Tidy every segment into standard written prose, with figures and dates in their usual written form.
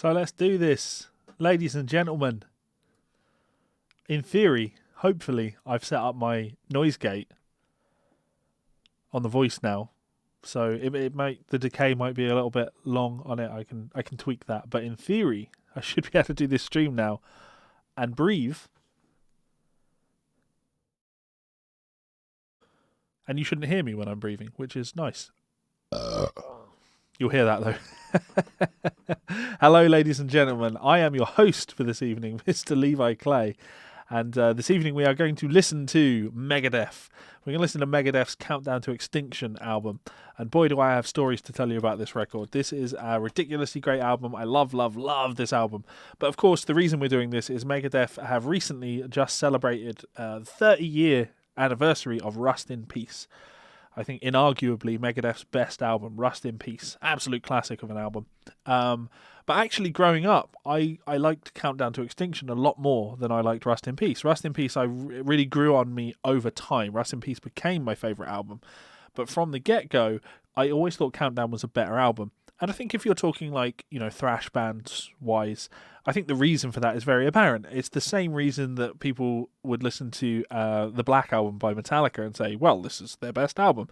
So let's do this, ladies and gentlemen. In theory, hopefully, I've set up my noise gate on the voice now, so the decay might be a little bit long on it. I can tweak that, but in theory, I should be able to do this stream now and breathe. And you shouldn't hear me when I'm breathing, which is nice. You'll hear that though. Hello, ladies and gentlemen. I am your host for this evening, Mr. Levi Clay. And this evening we are going to listen to Megadeth. We're going to listen to Megadeth's Countdown to Extinction album. And boy, do I have stories to tell you about this record. This is a ridiculously great album. I love this album. But of course, the reason we're doing this is Megadeth have recently just celebrated 30-year anniversary of Rust in Peace. I think inarguably Megadeth's best album, Rust in Peace. Absolute classic of an album. But actually growing up, I liked Countdown to Extinction a lot more than I liked Rust in Peace. Rust in Peace really grew on me over time. Rust in Peace became my favourite album. But from the get-go, I always thought Countdown was a better album. And I think if you're talking like, thrash bands wise, I think the reason for that is very apparent. It's the same reason that people would listen to the Black Album by Metallica and say, well, this is their best album.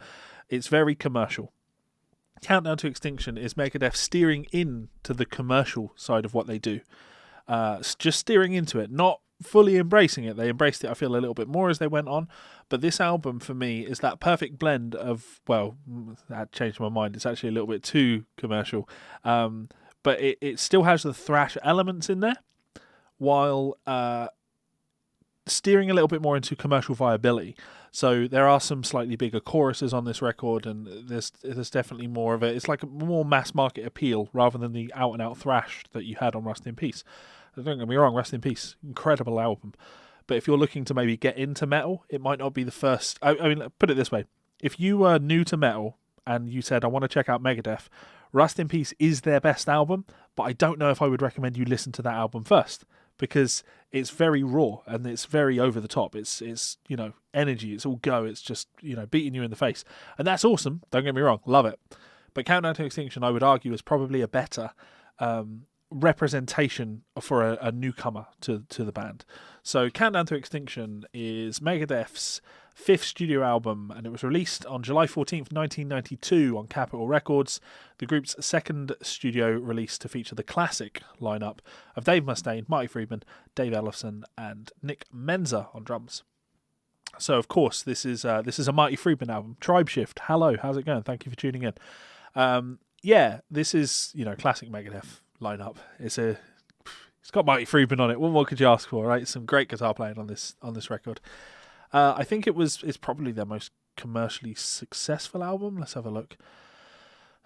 It's very commercial. Countdown to Extinction is Megadeth steering into the commercial side of what they do. Just steering into it, not fully embracing it. They embraced it, I feel, a little bit more as they went on. But this album, for me, is that perfect blend of, well, that changed my mind. It's actually a little bit too commercial. But it still has the thrash elements in there, while steering a little bit more into commercial viability. So there are some slightly bigger choruses on this record, and there's definitely more of it. It's like a more mass market appeal rather than the out and out thrash that you had on Rust in Peace. Don't get me wrong, Rust in Peace, incredible album. But if you're looking to maybe get into metal, it might not be the first. I mean, put it this way: if you were new to metal and you said, "I want to check out Megadeth," Rust in Peace is their best album, but I don't know if I would recommend you listen to that album first, because it's very raw and it's very over the top. It's energy, it's all go, it's just, beating you in the face. And that's awesome, don't get me wrong, love it. But Countdown to Extinction, I would argue, is probably a better representation for a newcomer to the band. So Countdown to Extinction is Megadeth's 5th studio album, and it was released on July 14th, 1992 on Capitol Records, the group's 2nd studio release to feature the classic lineup of Dave Mustaine, Marty Friedman, Dave Ellefson, and Nick Menza on drums. So, of course, this is a Marty Friedman album. Tribe Shift, hello, how's it going? Thank you for tuning in. This is, classic Megadeth lineup. It's got Marty Friedman on it. What more could you ask for, right? Some great guitar playing on this record. I think it's probably their most commercially successful album. Let's have a look.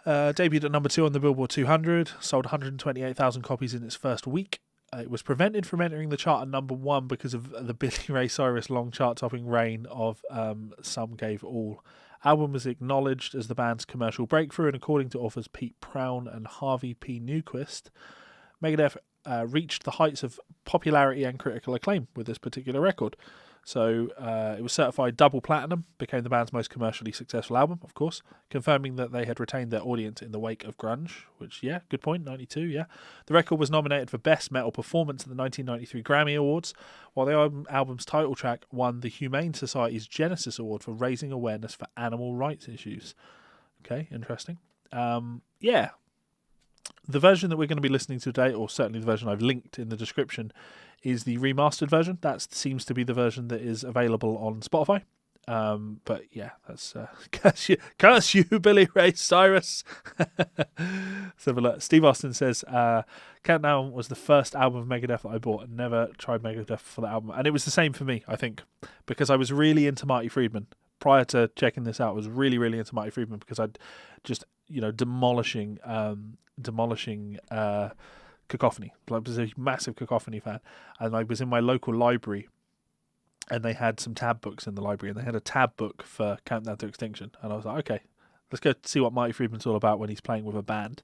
Debuted at number 2 on the Billboard 200, sold 128,000 copies in its first week. It was prevented from entering the chart at number 1 because of the Billy Ray Cyrus long chart-topping reign of Some Gave All. Album was acknowledged as the band's commercial breakthrough, and according to authors Pete Prown and Harvey P. Newquist, Megadeth reached the heights of popularity and critical acclaim with this particular record. So it was certified double platinum, became the band's most commercially successful album, of course, confirming that they had retained their audience in the wake of grunge, which, yeah, good point, 92, yeah. The record was nominated for Best Metal Performance at the 1993 Grammy Awards, while the album's title track won the Humane Society's Genesis Award for raising awareness for animal rights issues. Okay, interesting. The version that we're going to be listening to today, or certainly the version I've linked in the description, is the remastered version. That seems to be the version that is available on Spotify. But yeah, that's curse you, Billy Ray Cyrus. Let's have a look. Steve Austin says, Countdown was the first album of Megadeth that I bought, and never tried Megadeth for the album. And it was the same for me, I think, because I was really into Marty Friedman. Prior to checking this out, I was really, really into Marty Friedman because I'd just, demolishing Cacophony. I was a massive Cacophony fan, and I was in my local library, and they had some tab books in the library, and they had a tab book for Countdown to Extinction, and I was like, okay, let's go see what Marty Friedman's all about when he's playing with a band.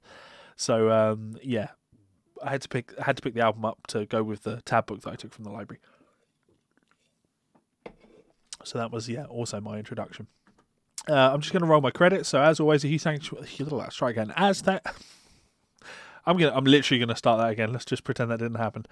So I had to pick the album up to go with the tab book that I took from the library. So that was also my introduction. I'm just going to roll my credits. So as always, a huge thanks. Let's try again. I'm literally gonna start that again. Let's just pretend that didn't happen.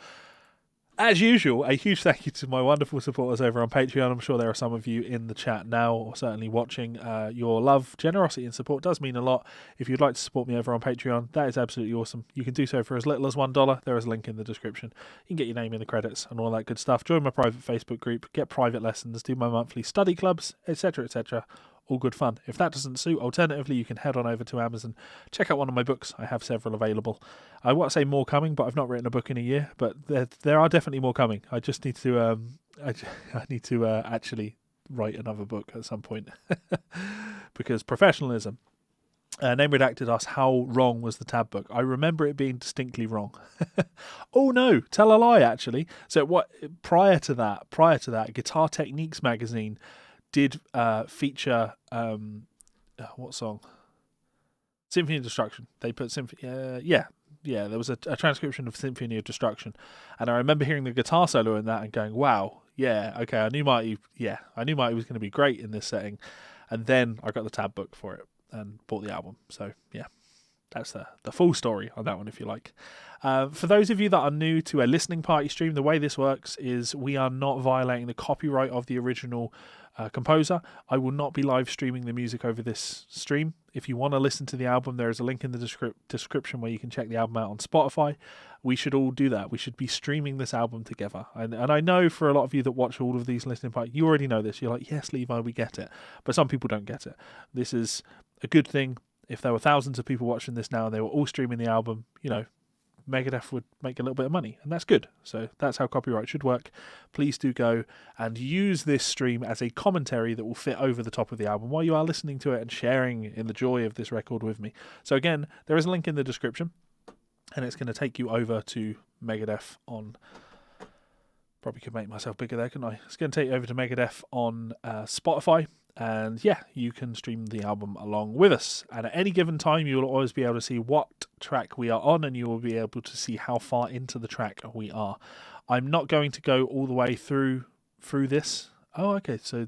As usual, a huge thank you to my wonderful supporters over on Patreon. I'm sure there are some of you in the chat now, or certainly watching. Your love, generosity, and support does mean a lot. If you'd like to support me over on Patreon, that is absolutely awesome. You can do so for as little as $1. There is a link in the description. You can get your name in the credits and all that good stuff. Join my private Facebook group, get private lessons, do my monthly study clubs, etc., etc. All good fun. If that doesn't suit, alternatively, you can head on over to Amazon, check out one of my books. I have several available. I want to say more coming, but I've not written a book in a year. But there are definitely more coming. I just need to I need to actually write another book at some point because professionalism. Name Redacted asks, how wrong was the tab book? I remember it being distinctly wrong. Oh no, tell a lie actually. So prior to that, Guitar Techniques magazine did feature what song? Symphony of Destruction. They put Symphony. There was a transcription of Symphony of Destruction, and I remember hearing the guitar solo in that and going, "Wow, yeah, okay." I knew Marty was going to be great in this setting, and then I got the tab book for it and bought the album. So yeah, that's the full story on that one, if you like. For those of you that are new to a listening party stream, the way this works is we are not violating the copyright of the original composer. I will not be live streaming the music over this stream. If you want to listen to the album, there is a link in the description where you can check the album out on Spotify. We should all do that. We should be streaming this album together. And I know for a lot of you that watch all of these listening parties, you already know this. You're like, yes, Levi, we get it. But some people don't get it. This is a good thing. If there were thousands of people watching this now and they were all streaming the album, Megadeth would make a little bit of money, and that's good. So that's how copyright should work. Please do go and use this stream as a commentary that will fit over the top of the album while you are listening to it and sharing in the joy of this record with me. So again, there is a link in the description, and it's going to take you over to Megadeth on... Probably could make myself bigger there, couldn't I? It's going to take you over to Megadeth on Spotify. And yeah, you can stream the album along with us. And at any given time, you will always be able to see what track we are on, and you will be able to see how far into the track we are. I'm not going to go all the way through this. Oh, okay. So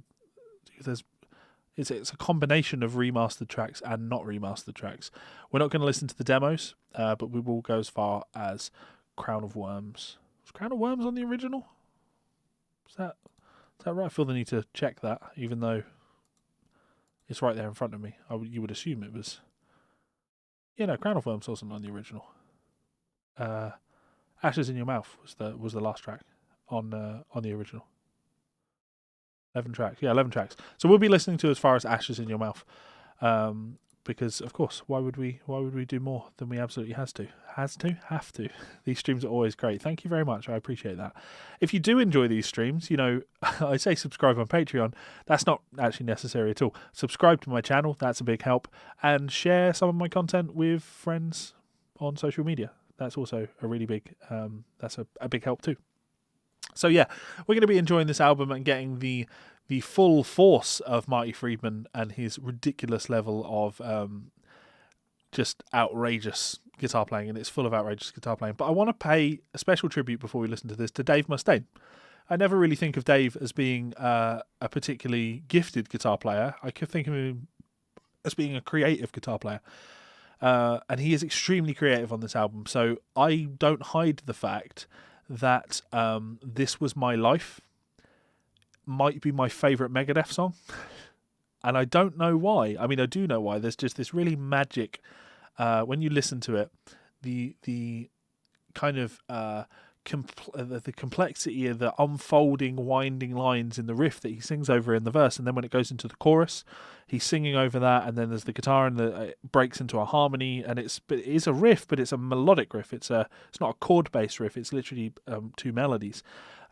it's a combination of remastered tracks and not remastered tracks. We're not going to listen to the demos, but we will go as far as Crown of Worms. Was Crown of Worms on the original? Is that right? I feel the need to check that, even though it's right there in front of me. You would assume it was. Yeah, no, Crown of Worms wasn't on the original. Ashes in Your Mouth was the last track on the original. 11 tracks. Yeah, 11 tracks. So we'll be listening to as far as Ashes in Your Mouth. Because of course, why would we do more than we absolutely have to? These streams are always great. Thank you very much. I appreciate that. If you do enjoy these streams, I say subscribe on Patreon. That's not actually necessary at all. Subscribe to my channel. That's a big help. And share some of my content with friends on social media. That's also a really big. That's a big help too. So yeah, we're going to be enjoying this album and getting the full force of Marty Friedman and his ridiculous level of just outrageous guitar playing, and it's full of outrageous guitar playing. But I want to pay a special tribute before we listen to this to Dave Mustaine. I never really think of Dave as being a particularly gifted guitar player. I could think of him as being a creative guitar player. And he is extremely creative on this album. So I don't hide the fact that This Was My Life might be my favourite Megadeth song. And I don't know why. I mean, I do know why. There's just this really magic, when you listen to it, the kind of the complexity of the unfolding, winding lines in the riff that he sings over in the verse, and then when it goes into the chorus, he's singing over that, and then there's the guitar, and it breaks into a harmony, and it is a riff, but it's a melodic riff. It's not a chord-based riff. It's literally two melodies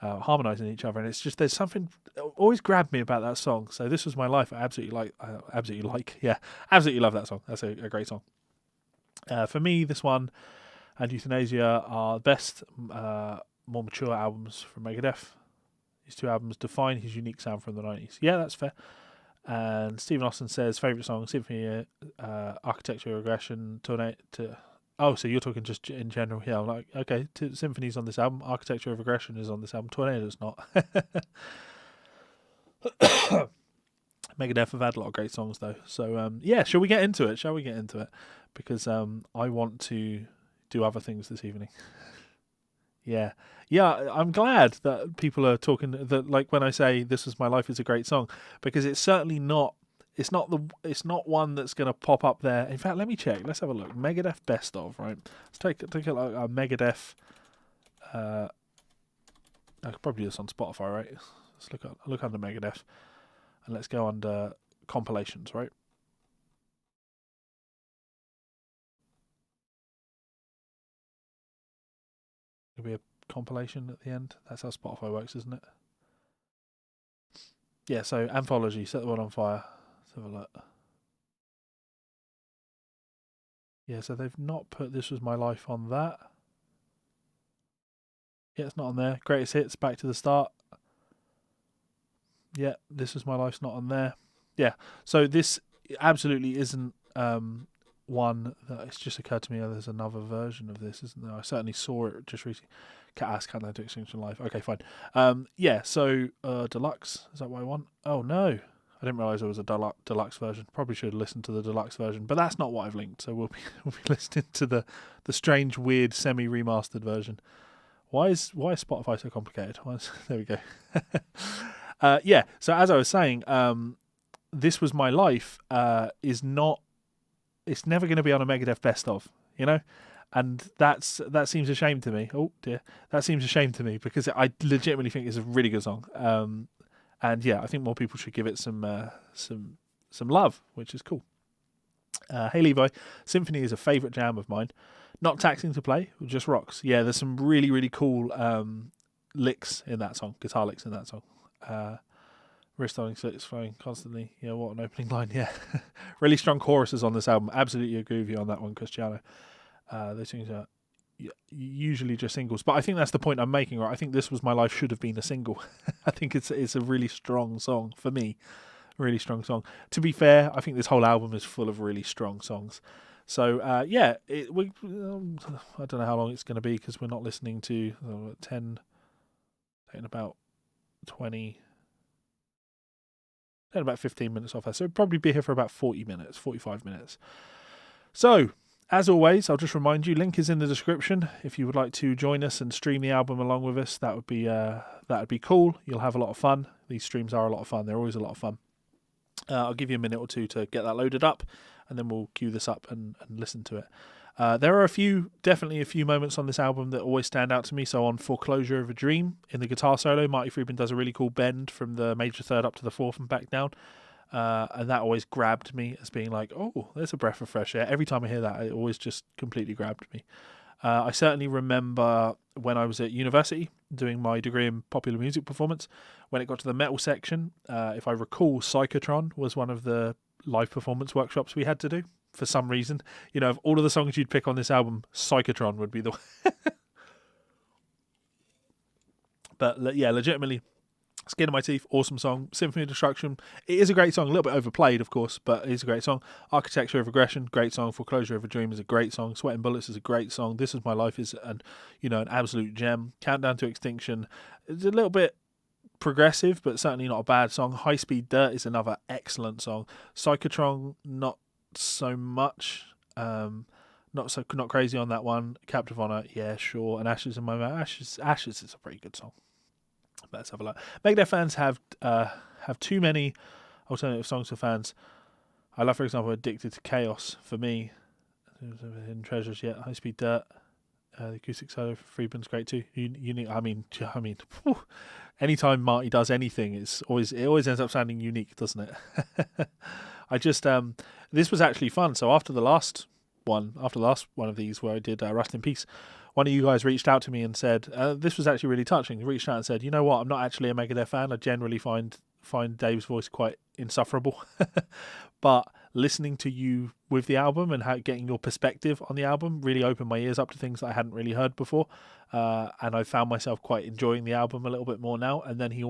harmonizing each other, and it's just there's something always grabbed me about that song. So This Was My Life. I absolutely love that song. That's a great song. For me, this one and Euthanasia are the best, more mature albums from Megadeth. These two albums define his unique sound from the 90s. Yeah, that's fair. And Stephen Austin says, favourite song, Symphony, Architecture of Regression, Tornado. Oh, so you're talking just in general. Yeah, I'm like, okay, Symphony's on this album, Architecture of Regression is on this album, Tornado's not. Megadeth have had a lot of great songs, though. So, yeah, shall we get into it? Because I want to do other things this evening. Yeah. I'm glad that people are talking that, like, when I say This Was My Life is a great song, because it's certainly not. It's not one that's going to pop up there. In fact, let me check. Let's have a look. Megadeth best of, right? Let's take a look at Megadeth. I could probably do this on Spotify, right? Let's look under Megadeth, and let's go under compilations, right? It'll be a compilation at the end. That's how Spotify works, isn't it? Yeah, so Anthology, Set the World on Fire. Let's have a look. Yeah, so they've not put This Was My Life on that. Yeah, it's not on there. Greatest Hits, Back to the Start. Yeah, This Was My Life's not on there. Yeah, so this absolutely isn't one that it's just occurred to me. There's another version of this, isn't there? I certainly saw it just recently. Can't do Extinction Live. Okay, fine. Yeah, so deluxe, is that what I want? Oh no, I didn't realise there was a deluxe version. Probably should have listened to the deluxe version, but that's not what I've linked. So we'll be listening to the strange, weird, semi-remastered version. Why is Spotify so complicated? There we go. Yeah. So as I was saying, This Was My Life is not. It's never going to be on a Megadeth best of, and that seems a shame to me. Oh dear, that seems a shame to me because I legitimately think it's a really good song. And yeah, I think more people should give it some love, which is cool. Hey Levi, Symphony is a favourite jam of mine. Not taxing to play, just rocks. Yeah, there's some really, really cool licks in that song, guitar licks in that song. Wrist on it's flowing constantly. Yeah, what an opening line. Yeah, really strong choruses on this album. Absolutely agree with you on that one, Cristiano. Those things are usually just singles, but I think that's the point I'm making. Right, I think This Was My Life should have been a single. I think it's a really strong song for me. Really strong song. To be fair, I think this whole album is full of really strong songs. So yeah, I don't know how long it's going to be because we're not listening to 10, taking about 20, and about 15 minutes off her. So we'll probably be here for about 40 minutes, 45 minutes. So, as always, I'll just remind you, link is in the description. If you would like to join us and stream the album along with us, that would be cool. You'll have a lot of fun. These streams are a lot of fun. They're always a lot of fun. I'll give you a minute or two to get that loaded up, and then we'll cue this up and listen to it. There are definitely a few moments on this album that always stand out to me. So on Foreclosure of a Dream, in the guitar solo, Marty Friedman does a really cool bend from the major third up to the fourth and back down. And that always grabbed me as being like, oh, there's a breath of fresh air. Every time I hear that, it always just completely grabbed me. I certainly remember when I was at university doing my degree in popular music performance, when it got to the metal section, if I recall, Psychotron was one of the live performance workshops we had to do. For some reason, of all of the songs you'd pick on this album, Psychotron would be the one. But yeah, legitimately, Skin of My Teeth, awesome song. Symphony of Destruction, it is a great song. A little bit overplayed, of course, but it is a great song. Architecture of Aggression, great song. Foreclosure of a Dream is a great song. Sweating Bullets is a great song. This Is My Life is an absolute gem. Countdown to Extinction is a little bit progressive, but certainly not a bad song. High Speed Dirt is another excellent song. Psychotron, not so much. Not crazy on that one. Captive Honor, yeah, sure. And Ashes in My Mouth. Ashes is a pretty good song. Let's have a look. Megadeth fans have too many alternative songs for fans. I love, for example, Addicted to Chaos for me. Hidden Treasures, yeah. High Speed Dirt. The acoustic solo for Friedman's great too. Unique. I mean, anytime Marty does anything, it always ends up sounding unique, doesn't it? I just this was actually fun. So after the last one of these where I did Rust in Peace, one of you guys reached out to me and said this was actually really touching. He reached out and said, you know what, I'm not actually a Megadeth fan. I generally find Dave's voice quite insufferable, but listening to you with the album and getting your perspective on the album really opened my ears up to things that I hadn't really heard before, and I found myself quite enjoying the album a little bit more now. And then he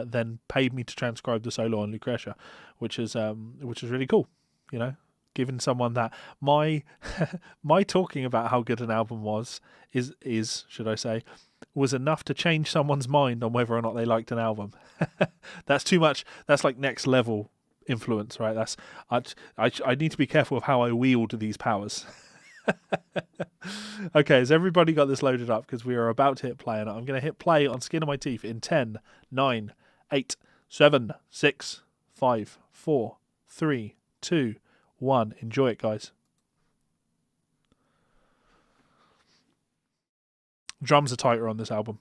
then paid me to transcribe the solo on Lucretia, which is really cool, given someone that my talking about how good an album was was enough to change someone's mind on whether or not they liked an album. That's too much. That's like next level influence, right? I need to be careful of how I wield these powers. Okay, has everybody got this loaded up? Because we are about to hit play, and I'm going to hit play on Skin of My Teeth in 10, 9, 8, 7, 6, 5, 4, 3, 2, 1. Enjoy it, guys. Drums are tighter on this album.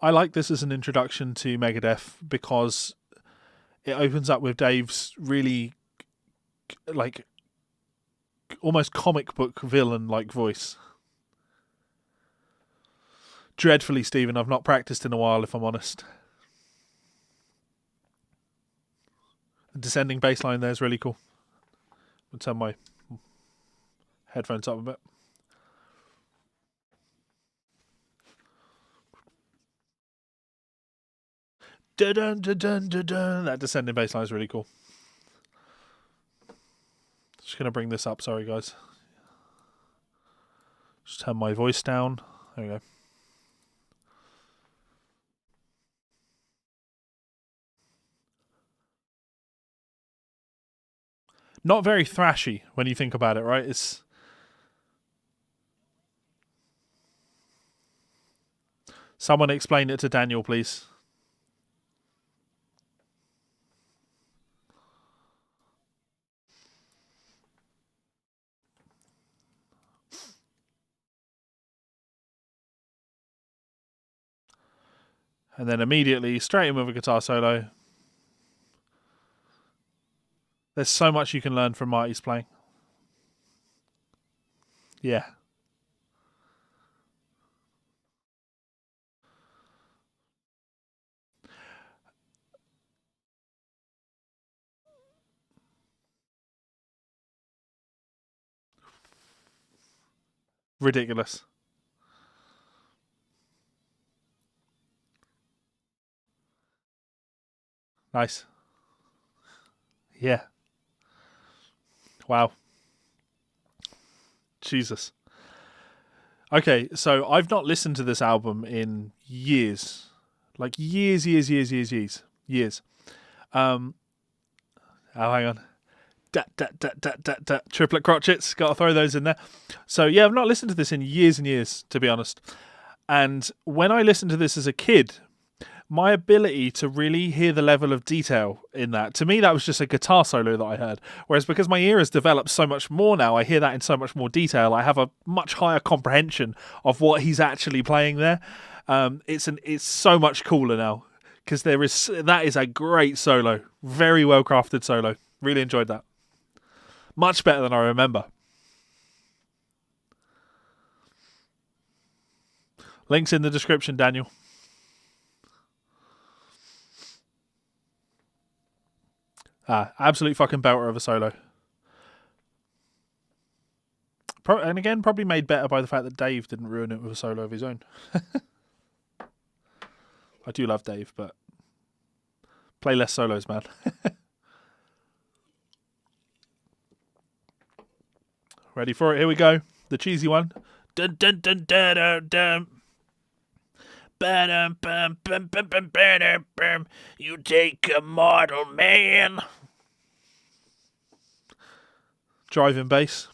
I like this as an introduction to Megadeth because it opens up with Dave's really, like, almost comic book villain-like voice. Dreadfully, Stephen. I've not practiced in a while, if I'm honest. The descending bass line there is really cool. I'll turn my headphones up a bit. Dun, dun, dun, dun, dun. That descending bass line is really cool. Just going to bring this up. Sorry, guys. Just turn my voice down. There we go. Not very thrashy when you think about it, right? It's someone explain it to Daniel, please. And then immediately straight in with a guitar solo. There's so much you can learn from Marty's playing. Yeah. Ridiculous. Nice. Yeah. Wow. Jesus. Okay, so I've not listened to this album in years. Like years. Oh, hang on. Triplet crotchets. Got to throw those in there. So, yeah, I've not listened to this in years and years, to be honest. And when I listened to this as a kid, my ability to really hear the level of detail in that, to me, that was just a guitar solo that I heard. Whereas because my ear has developed so much more now, I hear that in so much more detail. I have a much higher comprehension of what he's actually playing there. It's so much cooler now because that is a great solo, very well crafted solo. Really enjoyed that. Much better than I remember. Links in the description, Daniel. Absolute fucking belter of a solo. And again, probably made better by the fact that Dave didn't ruin it with a solo of his own. I do love Dave, but play less solos, man. Ready for it? Here we go. The cheesy one. Dun dun dun dun dun dun. You take a mortal man. Driving bass.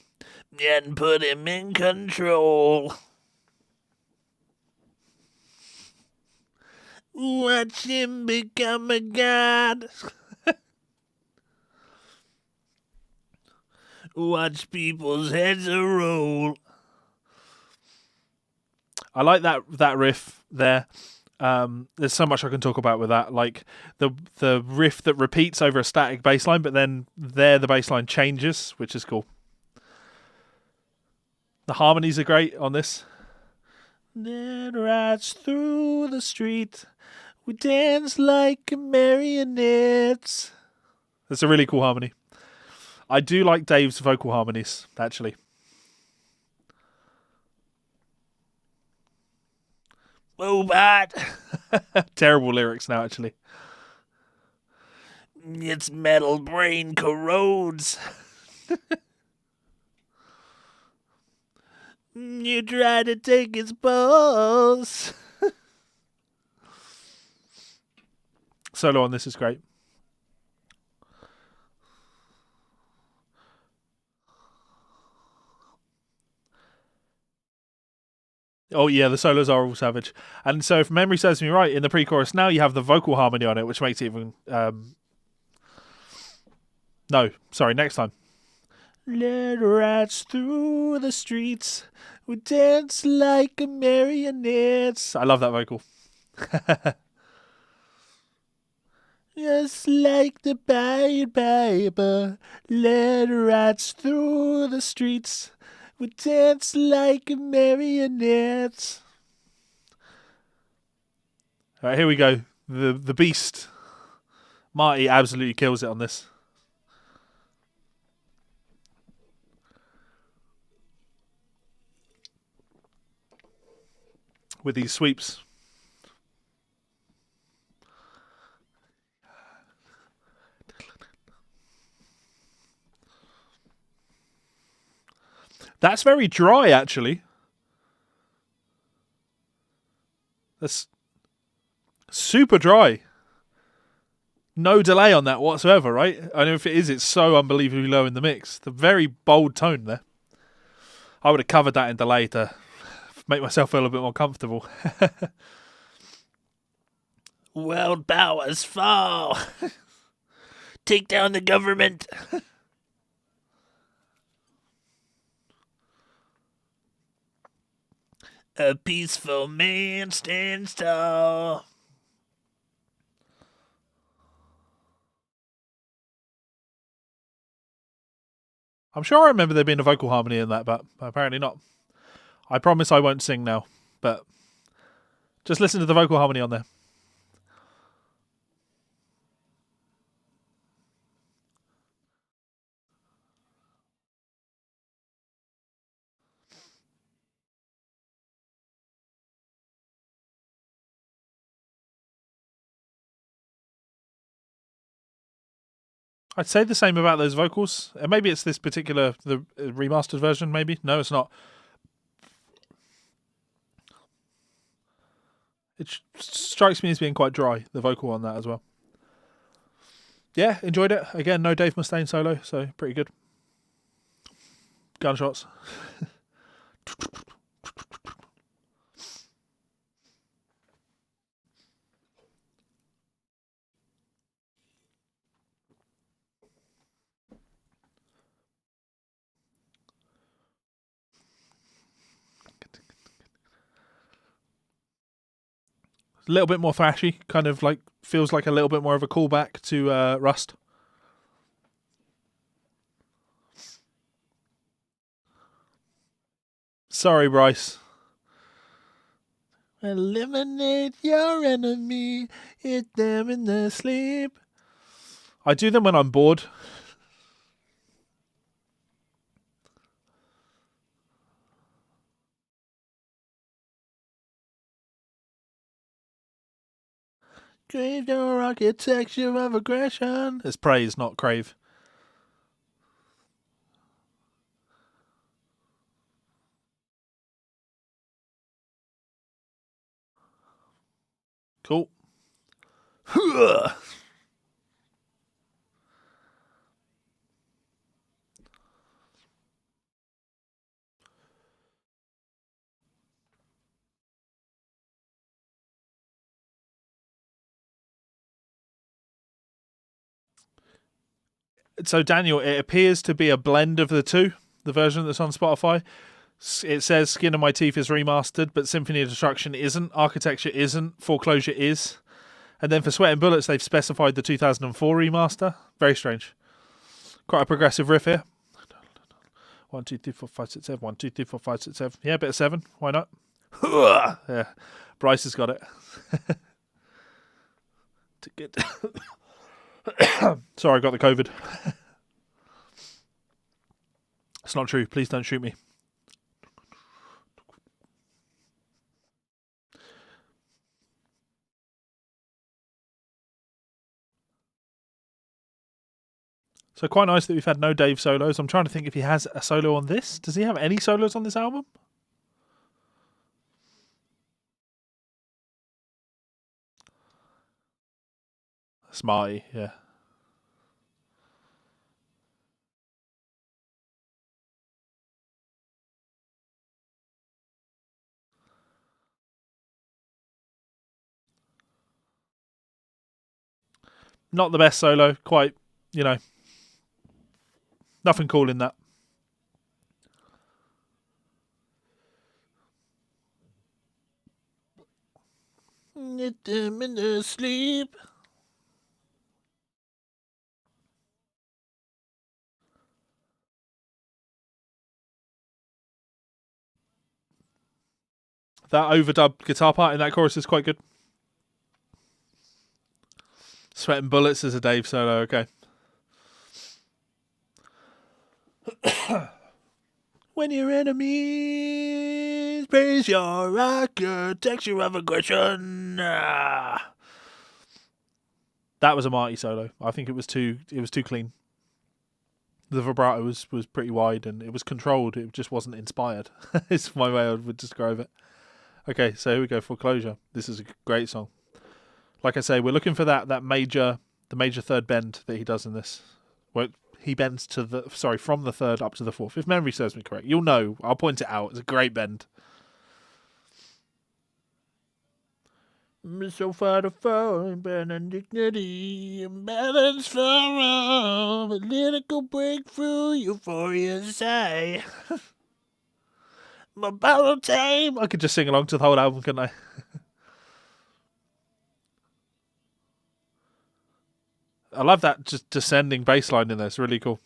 And put him in control. Watch him become a god. Watch people's heads roll. I like that riff there. There's so much I can talk about with that, like the riff that repeats over a static bass line, but then the bass line changes, which is cool. The harmonies are great on this. Then rides through the street, we dance like marionettes. That's a really cool harmony. I do like Dave's vocal harmonies, actually. Oh, bad. Terrible lyrics now, actually. Its metal brain corrodes. You try to take his balls. Solo on this is great. Oh yeah, the solos are all savage. And so if memory serves me right, in the pre-chorus now you have the vocal harmony on it, which makes it even... No, sorry, next time. Let rats through the streets. We dance like marionettes. I love that vocal. Just like the Pied Piper. Let rats through the streets. We dance like marionettes. All right, here we go. The beast. Marty absolutely kills it on this. With these sweeps. That's very dry, actually. That's super dry. No delay on that whatsoever, right? I know if it is, it's so unbelievably low in the mix. The very bold tone there. I would have covered that in delay to make myself feel a bit more comfortable. World powers fall. Take down the government. A peaceful man stands tall. I'm sure I remember there being a vocal harmony in that, but apparently not. I promise I won't sing now, but just listen to the vocal harmony on there. I'd say the same about those vocals. Maybe it's this particular, the remastered version, maybe. No, it's not. It strikes me as being quite dry, the vocal on that as well. Yeah, enjoyed it. Again, no Dave Mustaine solo, so pretty good. Gunshots. A little bit more thrashy, kind of like feels like a little bit more of a callback to Rust. Sorry, Bryce. Eliminate your enemy, hit them in their sleep. I do them when I'm bored. Crave your architecture of aggression. It's praise, not crave. Cool. So, Daniel, it appears to be a blend of the two, the version that's on Spotify. It says Skin of My Teeth is remastered, but Symphony of Destruction isn't, Architecture isn't, Foreclosure is. And then for Sweat and Bullets, they've specified the 2004 remaster. Very strange. Quite a progressive riff here. 1, 2, 3, 4, 5, 6, 7. 1, 2, 3, 4, 5, 6, 7. Yeah, a bit of 7. Why not? Yeah, Bryce has got it. Sorry, I got the COVID. It's not true. Please don't shoot me. So quite nice that we've had no Dave solos. I'm trying to think if he has a solo on this. Does he have any solos on this album? That's Marty, yeah. Not the best solo, quite, you know, nothing cool in that. Sleep. That overdub guitar part in that chorus is quite good. Sweating Bullets is a Dave solo, okay. When your enemies praise your architecture of aggression. That was a Marty solo. I think it was too clean. The vibrato was pretty wide and it was controlled. It just wasn't inspired. It's my way I would describe it. Okay, so here we go. Foreclosure. This is a great song. Like I say, we're looking for the major third bend that he does in this. Where he bends from the third up to the fourth. If memory serves me correct, you'll know. I'll point it out. It's a great bend. So far to fall, and dignity, balance for all, political breakthrough, euphoria sigh. My battle time. I could just sing along to the whole album, couldn't I? I love that just descending bass line in there. It's really cool.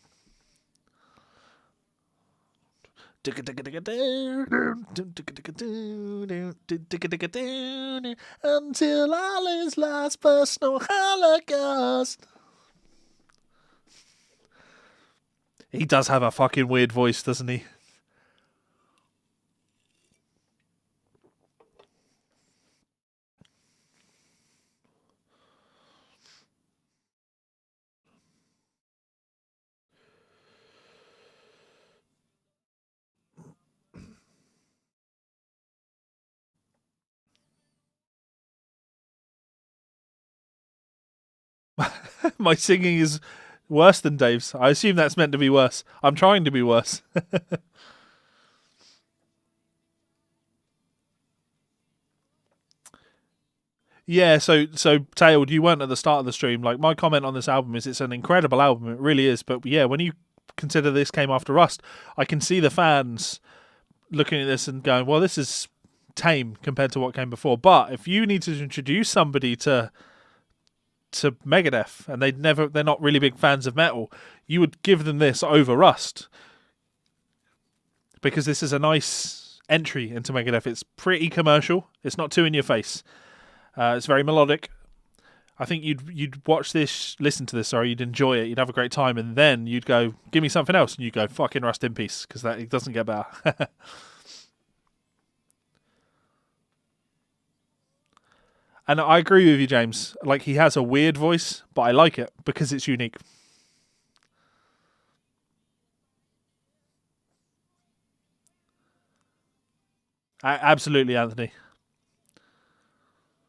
Until all is lost, personal holocaust. He does have a fucking weird voice, doesn't he? My singing is worse than Dave's. I assume that's meant to be worse. I'm trying to be worse. Yeah, so Tailed, you weren't at the start of the stream. Like, my comment on this album is it's an incredible album. It really is. But yeah, when you consider this came after Rust, I can see the fans looking at this and going, well, this is tame compared to what came before. But if you need to introduce somebody to Megadeth and they're not really big fans of metal, you would give them this over Rust. Because this is a nice entry into Megadeth. It's pretty commercial. It's not too in your face. It's very melodic. I think you'd watch this, listen to this, sorry, you'd enjoy it, you'd have a great time, and then you'd go, give me something else, and you'd go, fucking Rust in peace, because it doesn't get better. And I agree with you, James. Like, he has a weird voice, but I like it because it's unique. Absolutely, Anthony.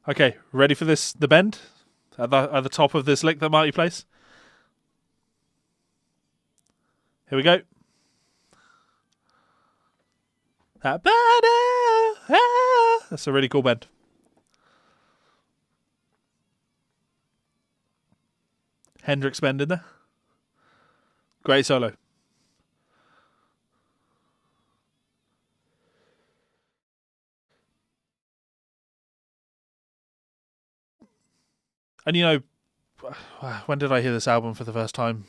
Okay, ready for this? The bend at the top of this lick that Marty plays. Here we go. That's a really cool bend. Hendrix bend in there. Great solo. And you know, when did I hear this album for the first time?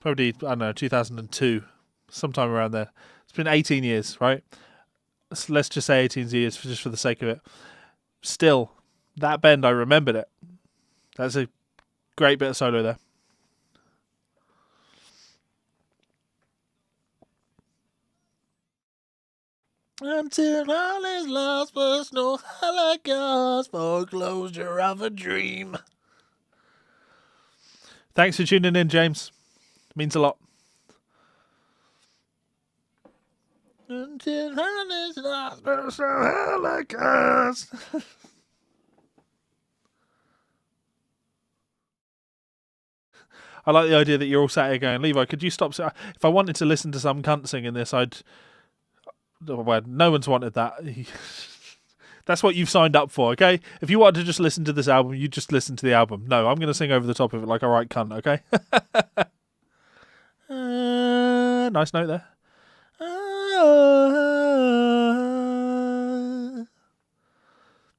Probably, I don't know, 2002, sometime around there. It's been 18 years, right? So let's just say 18 years just for the sake of it. Still, that bend, I remembered it. That's a great bit of solo there. Until all is lost, first no holocaust, foreclosure of a dream. Thanks for tuning in, James. It means a lot. Until all is lost, first no holocaust. I like the idea that you're all sat here going, Levi, could you stop? If I wanted to listen to some cunt singing this, well, no one's wanted that. That's what you've signed up for, okay? If you wanted to just listen to this album, you just listen to the album. No, I'm going to sing over the top of it like a right cunt, okay? Nice note there.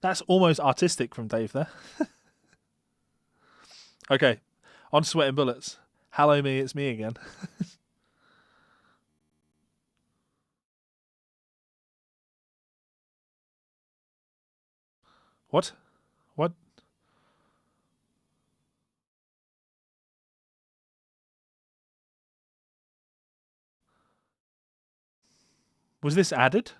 That's almost artistic from Dave there. Okay, on Sweating Bullets. Hello me, it's me again. What? What? Was this added?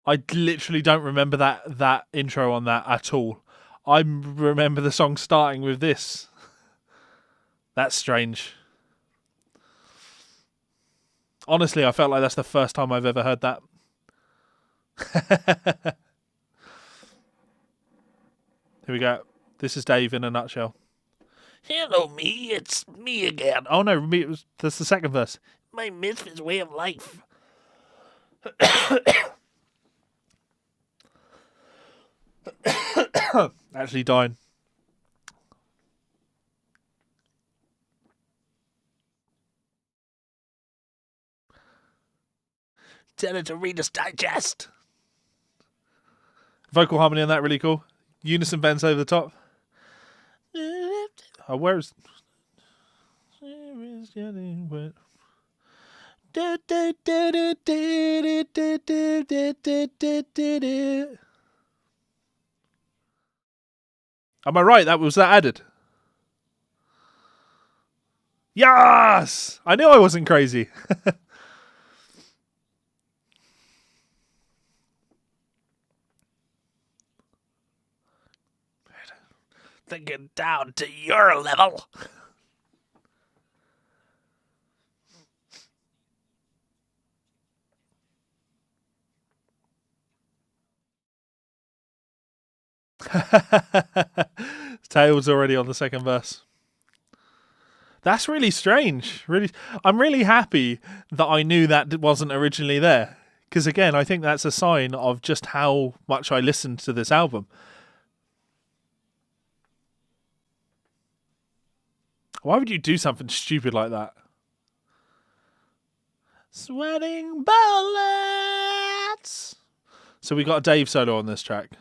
I literally don't remember that intro on that at all. I remember the song starting with this. That's strange. Honestly, I felt like that's the first time I've ever heard that. Here we go. This is Dave in a nutshell. Hello, me. It's me again. Oh no, that's the second verse. My misfit's way of life. Actually dying. Tell it to Reader's Digest. Vocal harmony on that really cool. Unison bends over the top. Oh, where's? Am I right? Was that added? Yes! I knew I wasn't crazy. Thinking down to your level. Tails already on the second verse. That's really strange. Really, I'm really happy that I knew that wasn't originally there. Because again, I think that's a sign of just how much I listened to this album. Why would you do something stupid like that? Sweating bullets. So we got a Dave solo on this track.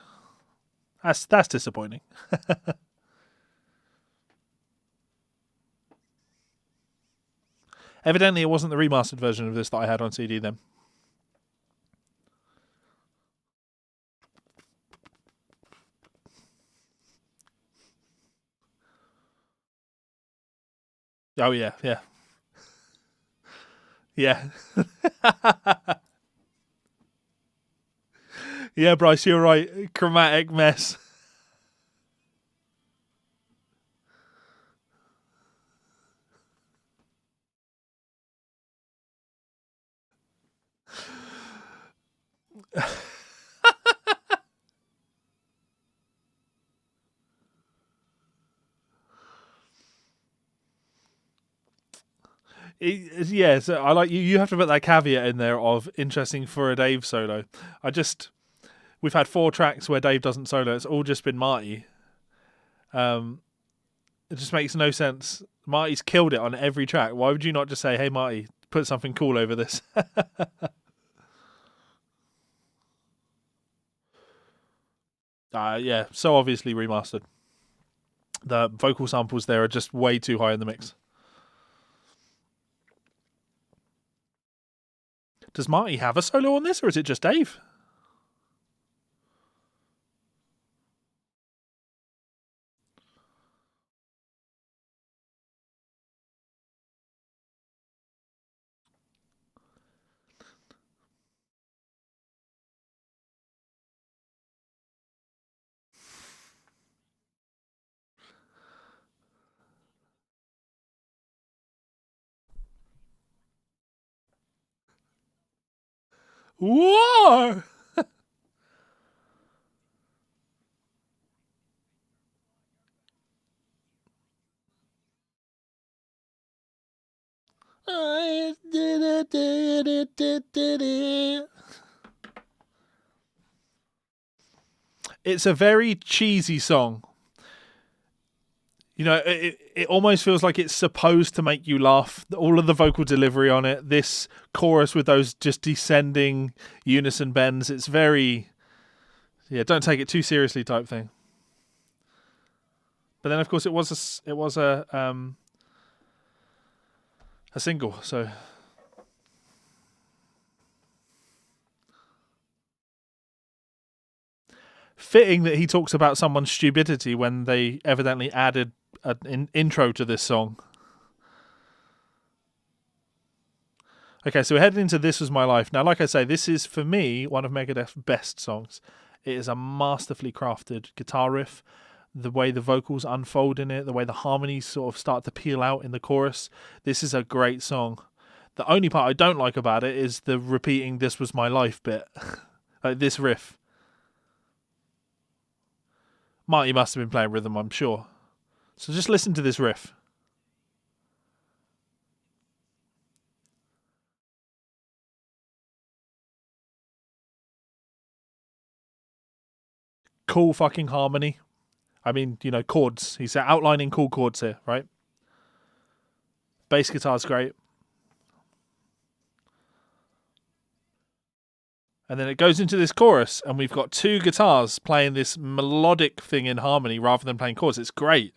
That's disappointing. Evidently, it wasn't the remastered version of this that I had on CD then. Oh yeah, yeah. Yeah. Yeah, Bryce, you're right. Chromatic mess. Yeah, so I like you. You have to put that caveat in there of interesting for a Dave solo. We've had 4 tracks where Dave doesn't solo. It's all just been Marty. It just makes no sense. Marty's killed it on every track. Why would you not just say, "Hey, Marty, put something cool over this"? Yeah, so obviously remastered. The vocal samples there are just way too high in the mix. Does Marty have a solo on this, or is it just Dave? Whoa! It's a very cheesy song. You know, it almost feels like it's supposed to make you laugh. All of the vocal delivery on it, this chorus with those just descending unison bends, it's very, yeah, don't take it too seriously type thing. But then, of course, it was a single, so fitting that he talks about someone's stupidity when they evidently added an intro to this song. Okay, so we're heading into This Was My Life. Now, like I say, this is, for me, one of Megadeth's best songs. It is a masterfully crafted guitar riff. The way the vocals unfold in it, the way the harmonies sort of start to peel out in the chorus. This is a great song. The only part I don't like about it is the repeating This Was My Life bit. Like this riff. Marty must have been playing rhythm, I'm sure. So just listen to this riff. Cool fucking harmony. I mean, you know, chords. He's outlining cool chords here, right? Bass guitar's great. And then it goes into this chorus, and we've got two guitars playing this melodic thing in harmony rather than playing chords. It's great.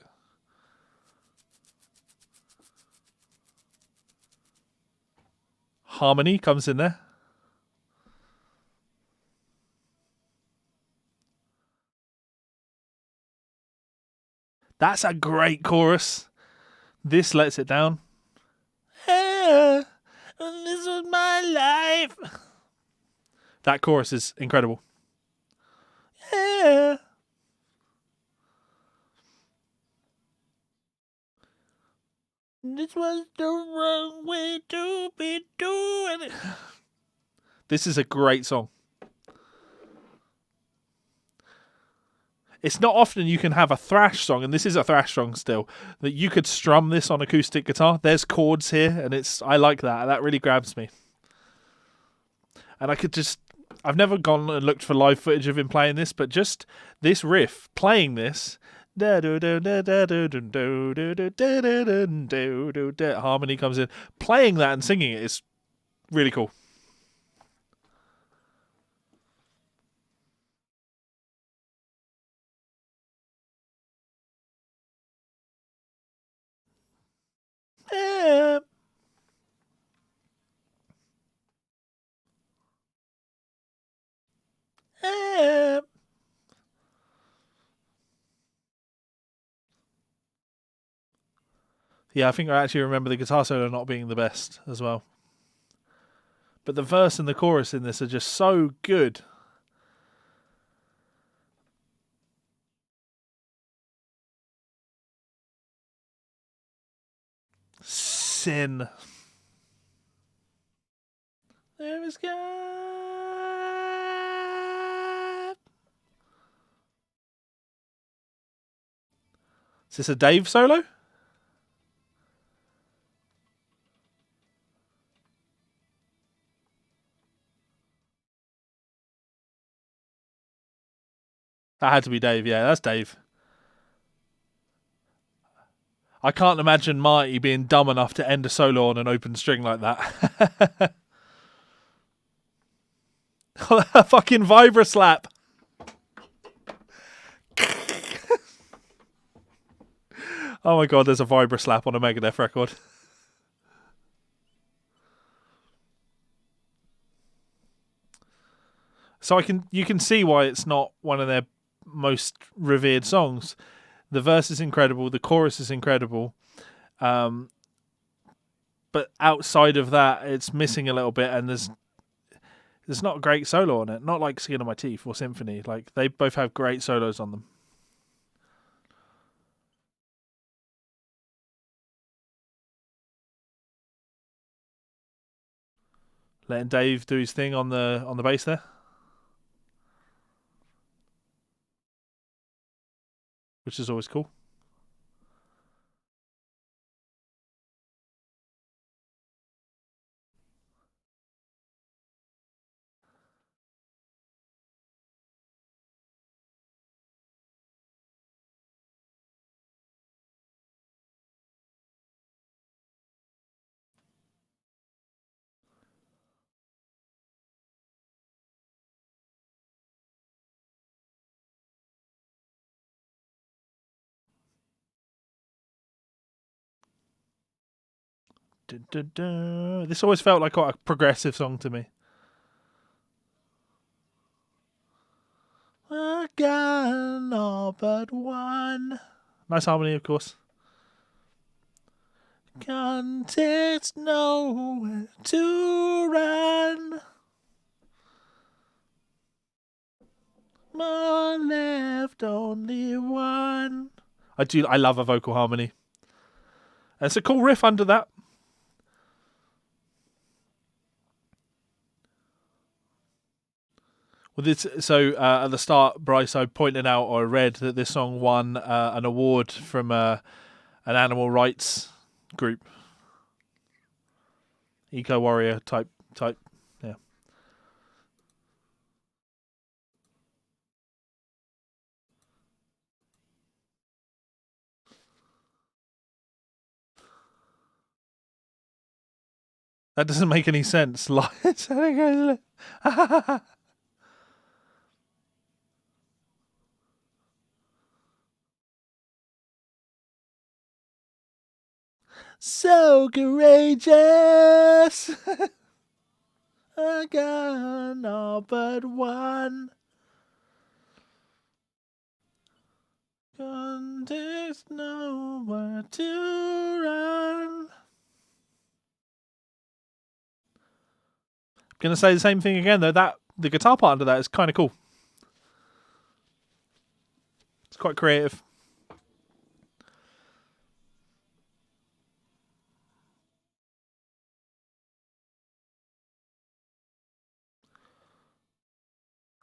Harmony comes in there. That's a great chorus. This lets it down. This was my life. That chorus is incredible. Yeah. This was the wrong way to be doing it. This is a great song. It's not often you can have a thrash song, and this is a thrash song still, that you could strum this on acoustic guitar. There's chords here, and I like that. That really grabs me. And I've never gone and looked for live footage of him playing this, but just this riff, playing this, harmony comes in, playing that and singing it is really cool. Yeah, I think I actually remember the guitar solo not being the best as well. But the verse and the chorus in this are just so good. Sin. There is God. Is this a Dave solo? That had to be Dave. Yeah, that's Dave. I can't imagine Marty being dumb enough to end a solo on an open string like that. A fucking vibra slap. Oh my god, there's a vibra slap on a Megadeth record. So you can see why it's not one of their most revered songs. The verse is incredible, the chorus is incredible, but outside of that, it's missing a little bit, and there's not a great solo on it. Not like Skin on My Teeth or Symphony. Like they both have great solos on them. Letting Dave do his thing on the bass there, which is always cool. This always felt like quite a progressive song to me. I got all but one. Nice harmony, of course. Context nowhere to run. More left, only one. I love a vocal harmony. And it's a cool riff under that. Well, at the start, Bryce, I pointed out or read that this song won an award from an animal rights group, eco warrior type. Yeah, that doesn't make any sense. So courageous. I got all but one. There's nowhere to run. I'm gonna say the same thing again though. That the guitar part under that is kind of cool. It's quite creative.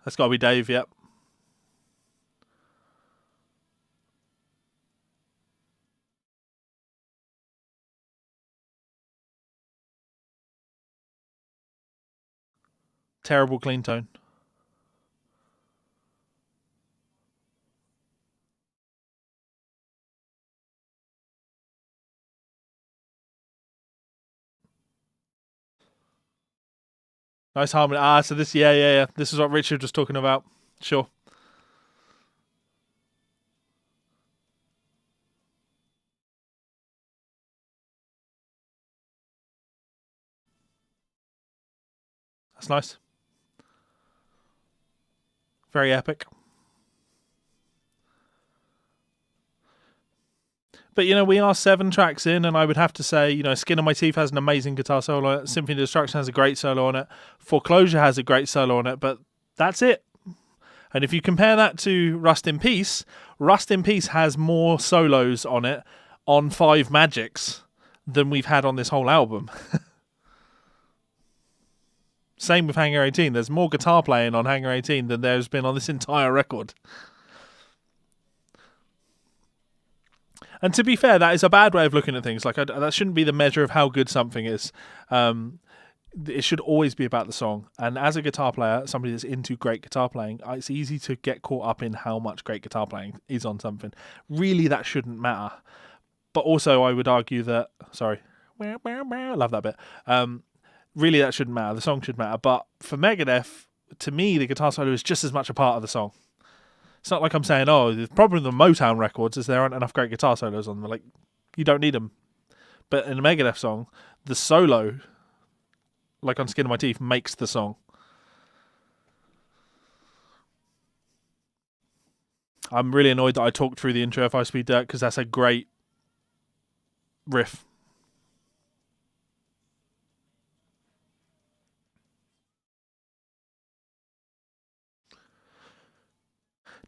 That's got to be Dave. Yep. Terrible clean tone. Nice harmony. So this, yeah. This is what Richard was talking about. Sure. That's nice. Very epic. But we are 7 tracks in, and I would have to say, Skin on My Teeth has an amazing guitar solo on it. Symphony of Destruction has a great solo on it. Foreclosure has a great solo on it, but that's it. And if you compare that to Rust in Peace has more solos on it on 5 Magics than we've had on this whole album. Same with Hangar 18. There's more guitar playing on Hangar 18 than there's been on this entire record. And to be fair, that is a bad way of looking at things. Like that shouldn't be the measure of how good something is. It should always be about the song. And as a guitar player, somebody that's into great guitar playing, it's easy to get caught up in how much great guitar playing is on something. Really, that shouldn't matter. But also, I would argue that... Sorry. I love that bit. Really, that shouldn't matter. The song should matter. But for Megadeth, to me, the guitar solo is just as much a part of the song. It's not like I'm saying, the problem with the Motown records is there aren't enough great guitar solos on them. Like, you don't need them. But in a Megadeth song, the solo, like on Skin of My Teeth, makes the song. I'm really annoyed that I talked through the intro of High Speed Dirt because that's a great riff.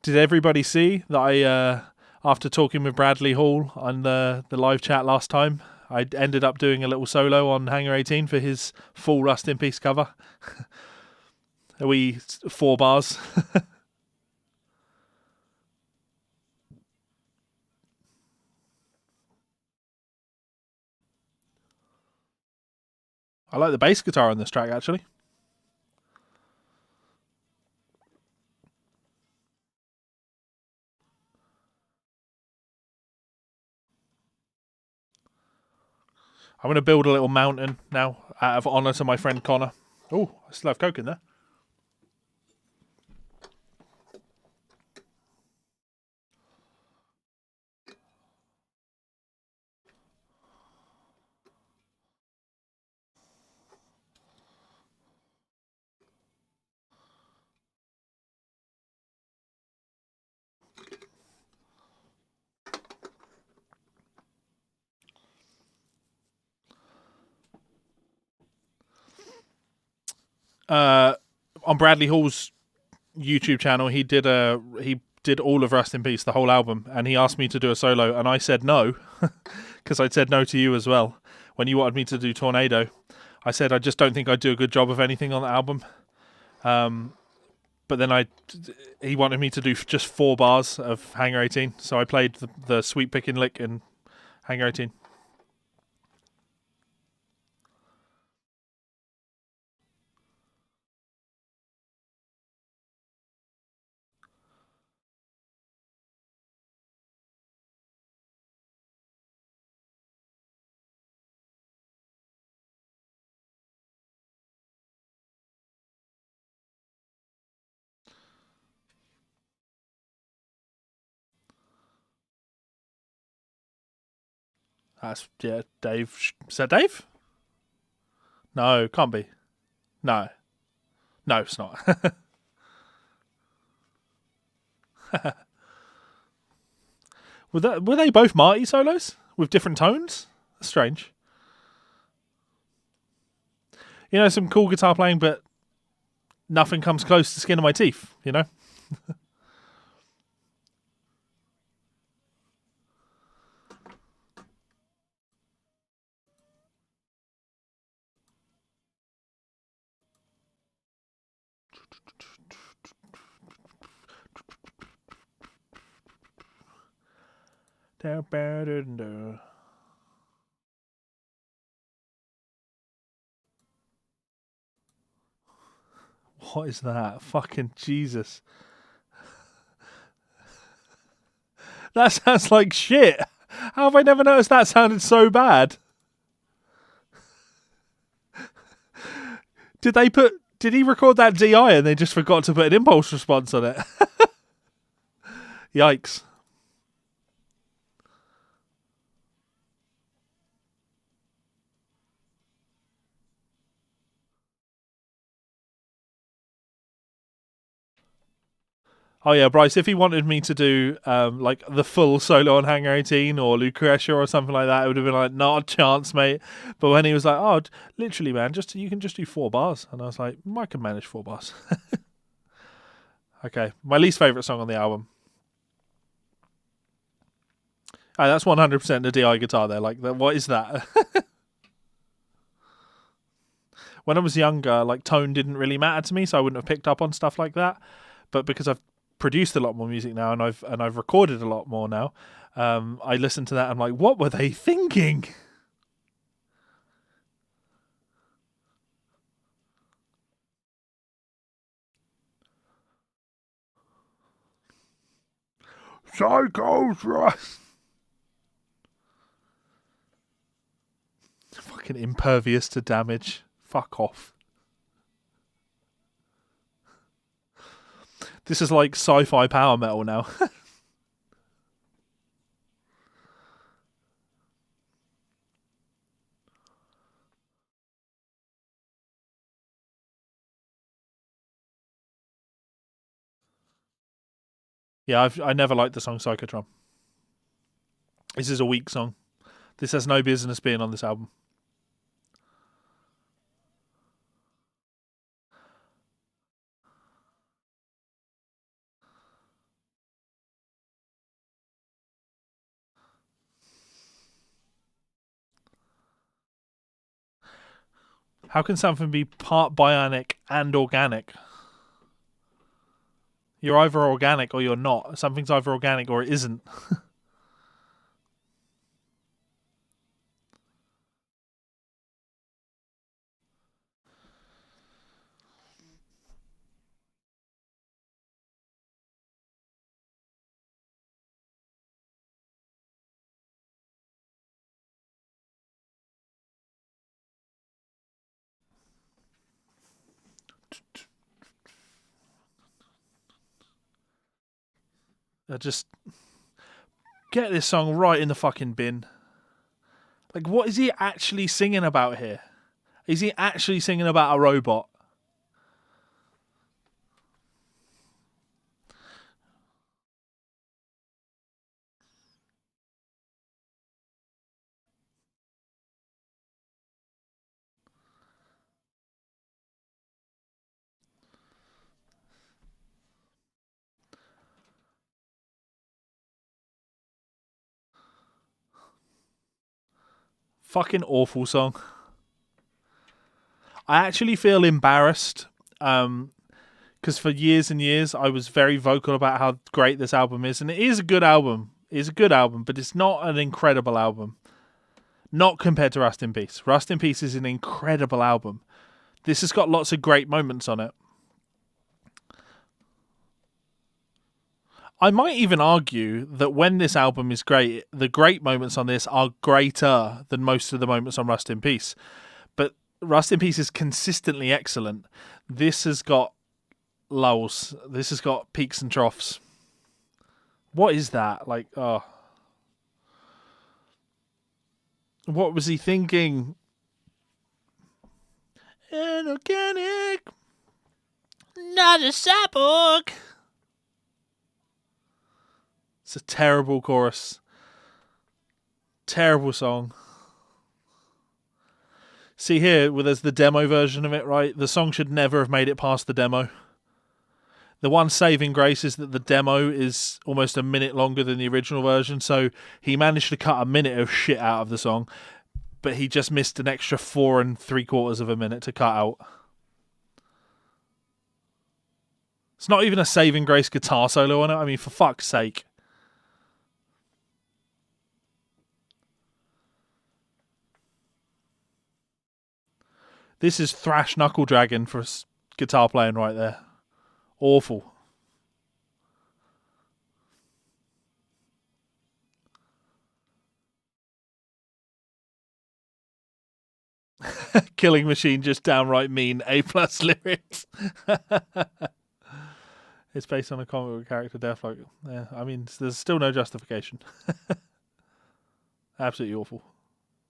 Did everybody see that I, after talking with Bradley Hall on the live chat last time, I ended up doing a little solo on Hangar 18 for his full Rust in Peace cover? A wee 4 bars. I like the bass guitar on this track, actually. I'm going to build a little mountain now out of honour to my friend Connor. Oh, I still have Coke in there. On Bradley Hall's YouTube channel, he did all of Rust in Peace, the whole album, and he asked me to do a solo, and I said no, because I'd said no to you as well when you wanted me to do Tornado. I said I just don't think I'd do a good job of anything on the album. But then he wanted me to do just 4 bars of Hangar 18, so I played the sweep picking lick in Hangar 18. That's, yeah, Dave. Is that Dave? No, can't be. No. No, it's not. Were they both Marty solos with different tones? That's strange. You know, some cool guitar playing, but nothing comes close to Skin of My Teeth, you know? What is that? Fucking Jesus. That sounds like shit. How have I never noticed that sounded so bad? Did he record that DI and they just forgot to put an impulse response on it? Yikes. Oh yeah, Bryce, if he wanted me to do like the full solo on Hangar 18 or Lucretia or something like that, it would have been like, not a chance, mate. But when he was like, oh, literally, man, you can just do 4 bars. And I was like, I can manage 4 bars. Okay, my least favourite song on the album. Oh, that's 100% the DI guitar there. Like, what is that? When I was younger, like, tone didn't really matter to me, so I wouldn't have picked up on stuff like that. But because I've produced a lot more music now and I've recorded a lot more now, I listen to that and I'm like, what were they thinking? Psychos, Russ. Fucking impervious to damage. Fuck off. This is like sci-fi power metal now. Yeah, I never liked the song Psychotron. This is a weak song. This has no business being on this album. How can something be part bionic and organic? You're either organic or you're not. Something's either organic or it isn't. Just get this song right in the fucking bin. Like, what is he actually singing about here? Is he actually singing about a robot? Fucking awful song. I actually feel embarrassed because for years and years I was very vocal about how great this album is, and it is a good album. It's a good album, but it's not an incredible album. Not compared to Rust in Peace. Rust in Peace is an incredible album. This has got lots of great moments on it. I might even argue that when this album is great, the great moments on this are greater than most of the moments on Rust in Peace. But Rust in Peace is consistently excellent. This has got lulls. This has got peaks and troughs. What is that? Like, oh. What was he thinking? An organic, not a cyborg. It's a terrible chorus. Terrible song. See here, well, there's the demo version of it, right? The song should never have made it past the demo. The one saving grace is that the demo is almost a minute longer than the original version, so he managed to cut a minute of shit out of the song, but he just missed an extra 4 3/4 of a minute to cut out. It's not even a saving grace guitar solo on it. I mean, for fuck's sake. This is thrash knuckle dragging for guitar playing right there. Awful. Killing Machine just downright mean A+ lyrics. It's based on a comic book character death. Like, yeah, I mean, there's still no justification. Absolutely awful.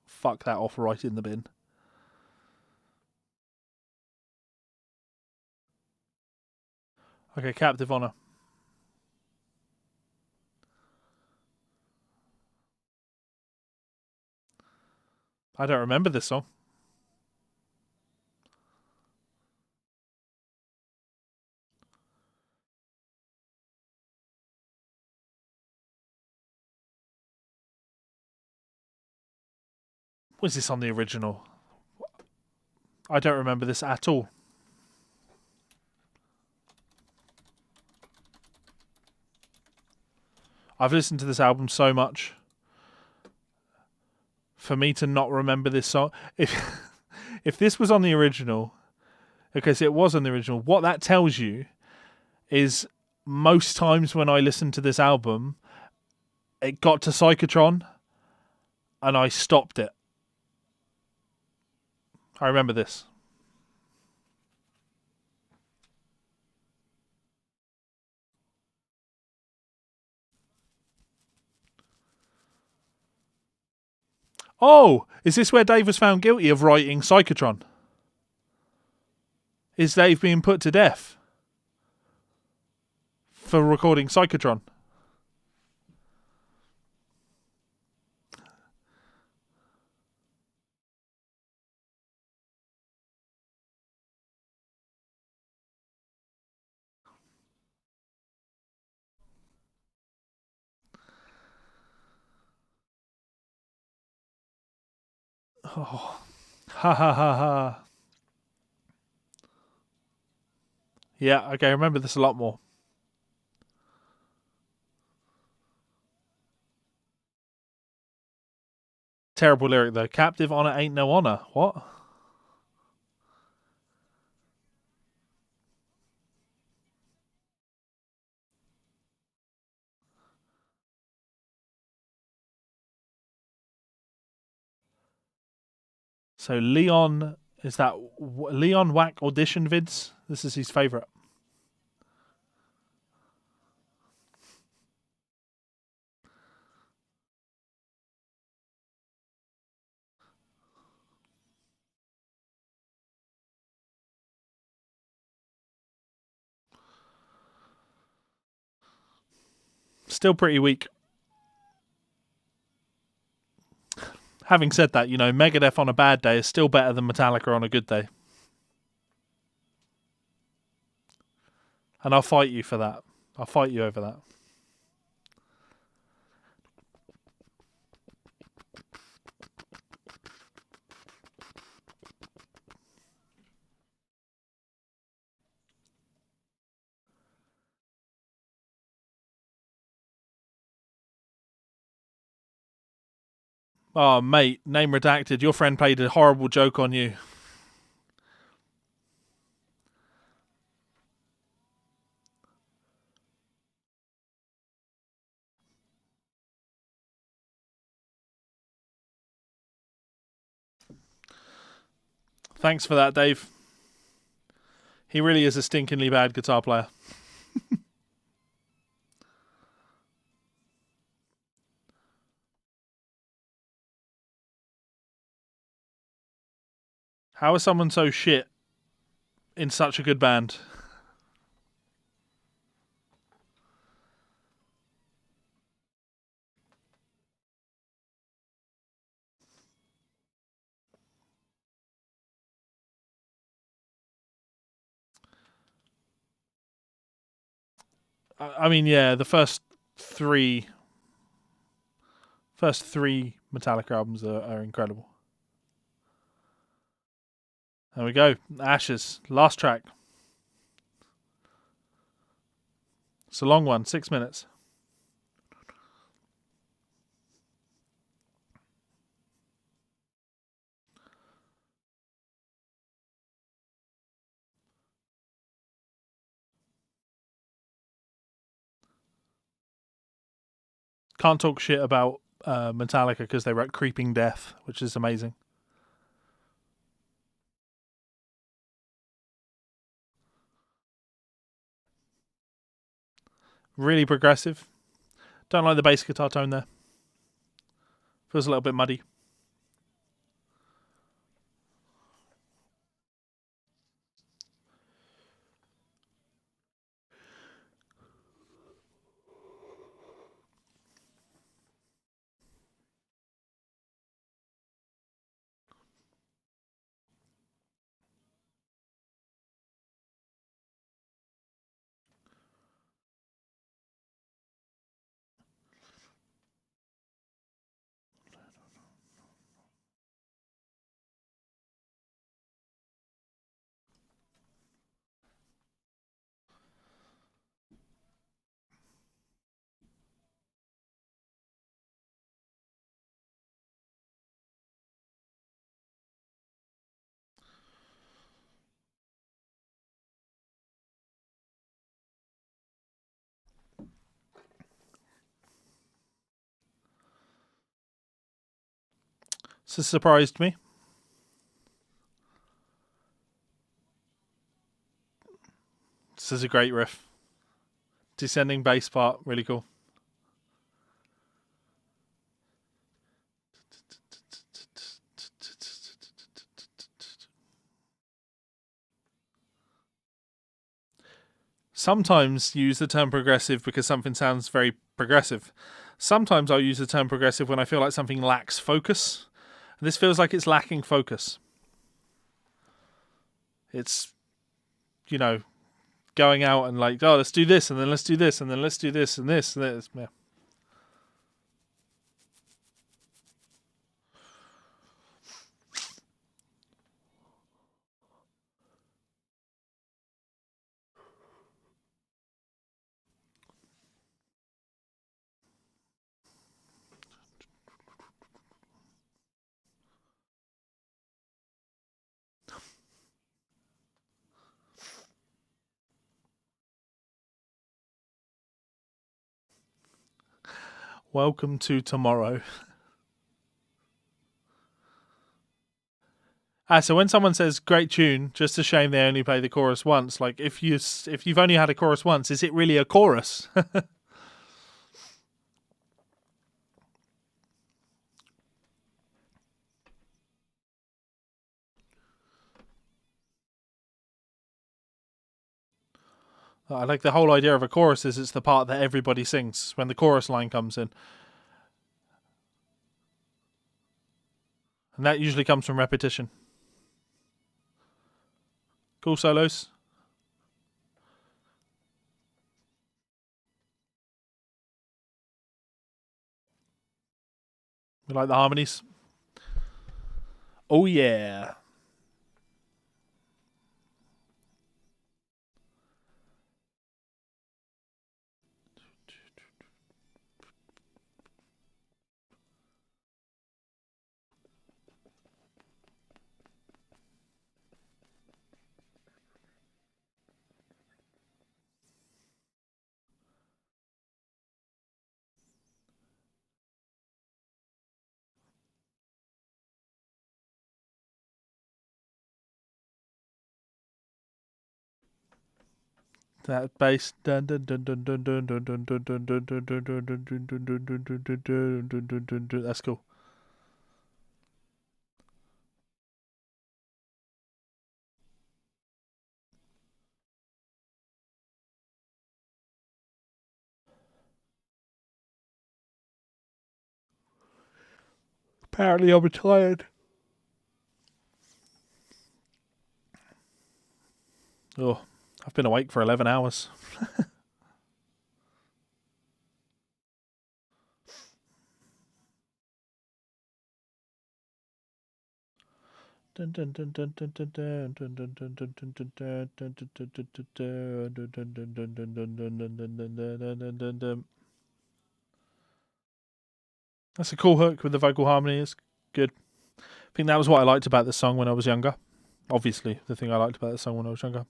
Fuck that off right in the bin. Okay, Captive Honor. I don't remember this song. Was this on the original? I don't remember this at all. I've listened to this album so much. For me to not remember this song, if this was on the original, because it was on the original, what that tells you is most times when I listened to this album, it got to Psychotron, and I stopped it. I remember this. Oh, is this where Dave was found guilty of writing Psychotron? Is Dave being put to death for recording Psychotron? Oh, ha ha ha ha. Yeah, okay, I remember this a lot more. Terrible lyric though. Captive honor ain't no honor. What? So Leon, is that Leon Whack audition vids? This is his favourite. Still pretty weak. Having said that, you know, Megadeth on a bad day is still better than Metallica on a good day. And I'll fight you for that. I'll fight you over that. Oh, mate, name redacted. Your friend played a horrible joke on you. Thanks for that, Dave. He really is a stinkingly bad guitar player. How is someone so shit in such a good band? I mean, yeah, the first three Metallica albums are incredible. There we go. Ashes. Last track. It's a long one, 6 minutes. Can't talk shit about Metallica because they wrote Creeping Death, which is amazing. Really progressive. Don't like the bass guitar tone there. Feels a little bit muddy. This surprised me. This is a great riff. Descending bass part, really cool. Sometimes use the term progressive because something sounds very progressive. Sometimes I'll use the term progressive when I feel like something lacks focus. And this feels like it's lacking focus. It's, you know, going out and like, oh, let's do this, and then let's do this, and then let's do this, and this, and this. Yeah. Welcome to tomorrow. So when someone says great tune, just a shame they only play the chorus once. Like if you've only had a chorus once, is it really a chorus? I like the whole idea of a chorus is it's the part that everybody sings when the chorus line comes in. And that usually comes from repetition. Cool solos. We like the harmonies. Oh yeah. That bass. That's cool. Apparently I'm tired. Oh, I've been awake for 11 hours. That's a cool hook with the vocal harmony. It's good. I think that was what I liked about this song when I was younger. Obviously, the thing I liked about this song when I was younger.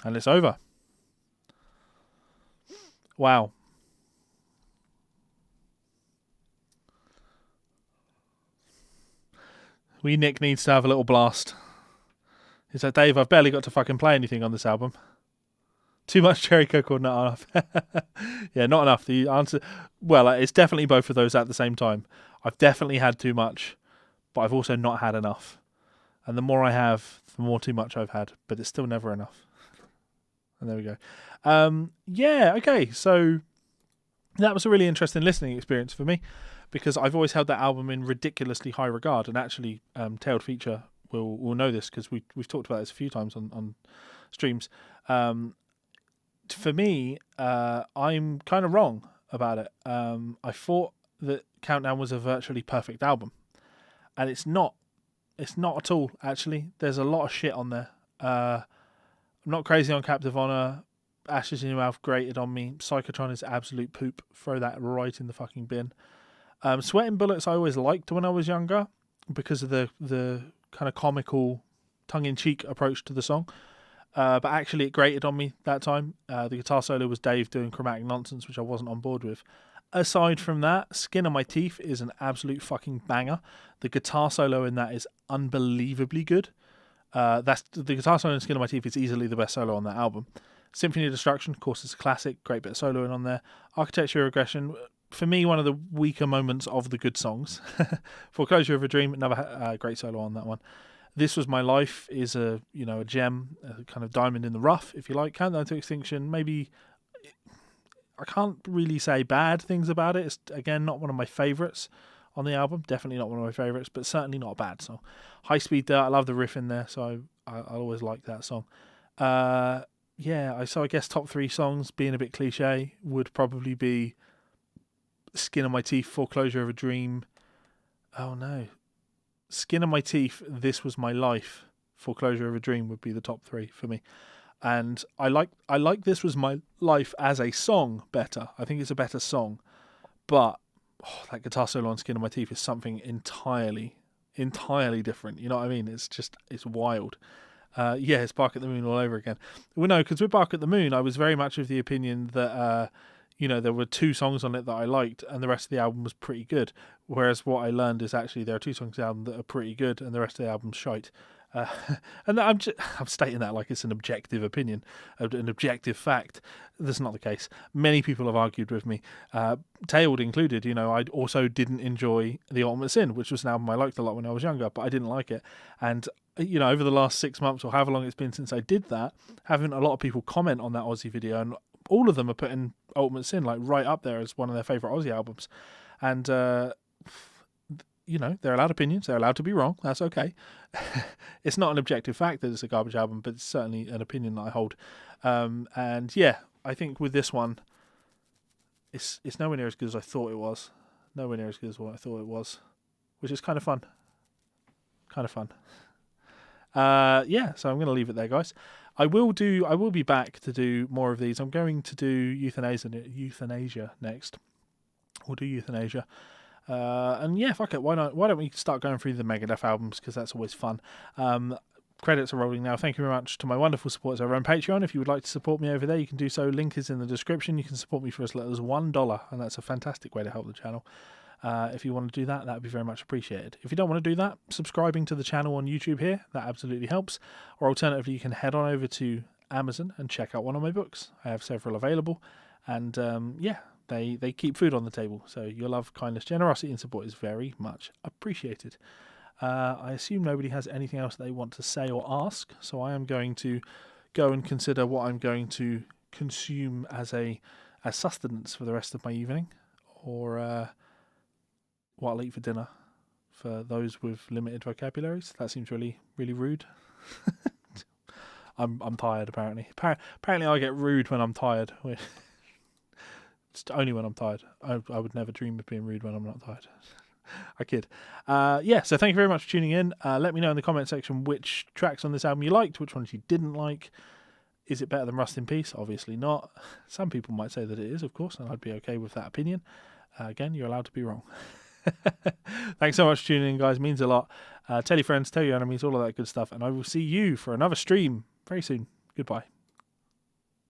And it's over. Wow. Nick needs to have a little blast. He's like, Dave, I've barely got to fucking play anything on this album. Too much cherry coke or not enough? Yeah, not enough. The answer, well, it's definitely both of those at the same time. I've definitely had too much, but I've also not had enough. And the more I have, the more too much I've had, but it's still never enough. And there we go. Yeah, okay. So that was a really interesting listening experience for me because I've always held that album in ridiculously high regard. And actually, Tailed Feature will know this because we've talked about this a few times on streams. For me, I'm kind of wrong about it. I thought that Countdown was a virtually perfect album, and it's not. It's not at all, actually. There's a lot of shit on there. I'm not crazy on Captive Honor. Ashes in Your Mouth grated on me. Psychotron is absolute poop. Throw that right in the fucking bin. Sweating Bullets I always liked when I was younger because of the kind of comical, tongue-in-cheek approach to the song. But actually it grated on me that time. The guitar solo was Dave doing chromatic nonsense, which I wasn't on board with. Aside from that, Skin on My Teeth is an absolute fucking banger. The guitar solo in that is unbelievably good. That's the guitar solo in Skin on My Teeth is easily the best solo on that album. Symphony of Destruction, of course, is a classic. Great bit of soloing on there. Architecture of Regression, for me, one of the weaker moments of the good songs. Foreclosure of a Dream, another great solo on that one. This Was My Life is a gem, a kind of diamond in the rough, if you like. Countdown to Extinction, maybe I can't really say bad things about it. It's, again, not one of my favourites on the album. Definitely not one of my favourites, but certainly not a bad song. High Speed Dirt, I love the riff in there, so I always like that song. So I guess top three songs, being a bit cliche, would probably be Skin on My Teeth, Foreclosure of a Dream. Oh no. Skin on My Teeth, This Was My Life, Foreclosure of a Dream would be the top three for me. And I like This Was My Life as a song better. I think it's a better song. But that guitar solo on Skin on My Teeth is something entirely different. You know what I mean? It's wild. It's Bark at the Moon all over again. Well, no, because with Bark at the Moon, I was very much of the opinion that there were two songs on it that I liked, and the rest of the album was pretty good. Whereas what I learned is actually there are two songs on the album that are pretty good, and the rest of the album's shite. And I'm stating that like it's an objective opinion, an objective fact. That's not the case. Many people have argued with me, Tailed included. I also didn't enjoy The Ultimate Sin, which was an album I liked a lot when I was younger, but I didn't like it. And over the last 6 months or however long it's been since I did that, having a lot of people comment on that Aussie video, and all of them are putting Ultimate Sin like right up there as one of their favourite Aussie albums. And they're allowed opinions. They're allowed to be wrong. That's okay. It's not an objective fact that it's a garbage album, but it's certainly an opinion that I hold. And yeah, I think with this one, it's nowhere near as good as I thought it was. Nowhere near as good as what I thought it was, which is kind of fun. So I'm going to leave it there, guys. I will be back to do more of these. I'm going to do euthanasia next. We'll do euthanasia. And yeah, fuck it. Why not? Why don't we start going through the Megadeth albums, because that's always fun. credits are rolling now. Thank you very much to my wonderful supporters over on Patreon. If you would like to support me over there, you can do so. Link is in the description. You can support me for as little as $1, and that's a fantastic way to help the channel. If you want to do that, that would be very much appreciated. If you don't want to do that, subscribing to the channel on YouTube here, that absolutely helps. Or alternatively, you can head on over to Amazon and check out one of my books. I have several available, and they keep food on the table. So your love, kindness, generosity, and support is very much appreciated. I assume nobody has anything else they want to say or ask, so I am going to go and consider what I'm going to consume as sustenance for the rest of my evening, or what I'll eat for dinner for those with limited vocabularies. That seems really, really rude. I'm tired, apparently. Apparently I get rude when I'm tired. It's only when I'm tired. I would never dream of being rude when I'm not tired. I kid. So thank you very much for tuning in. Let me know in the comment section which tracks on this album you liked, which ones you didn't like. Is it better than Rust in Peace? Obviously not. Some people might say that it is, of course, and I'd be okay with that opinion. Again, you're allowed to be wrong. Thanks so much for tuning in, guys. It means a lot. Tell your friends, tell your enemies, all of that good stuff, and I will see you for another stream very soon. Goodbye.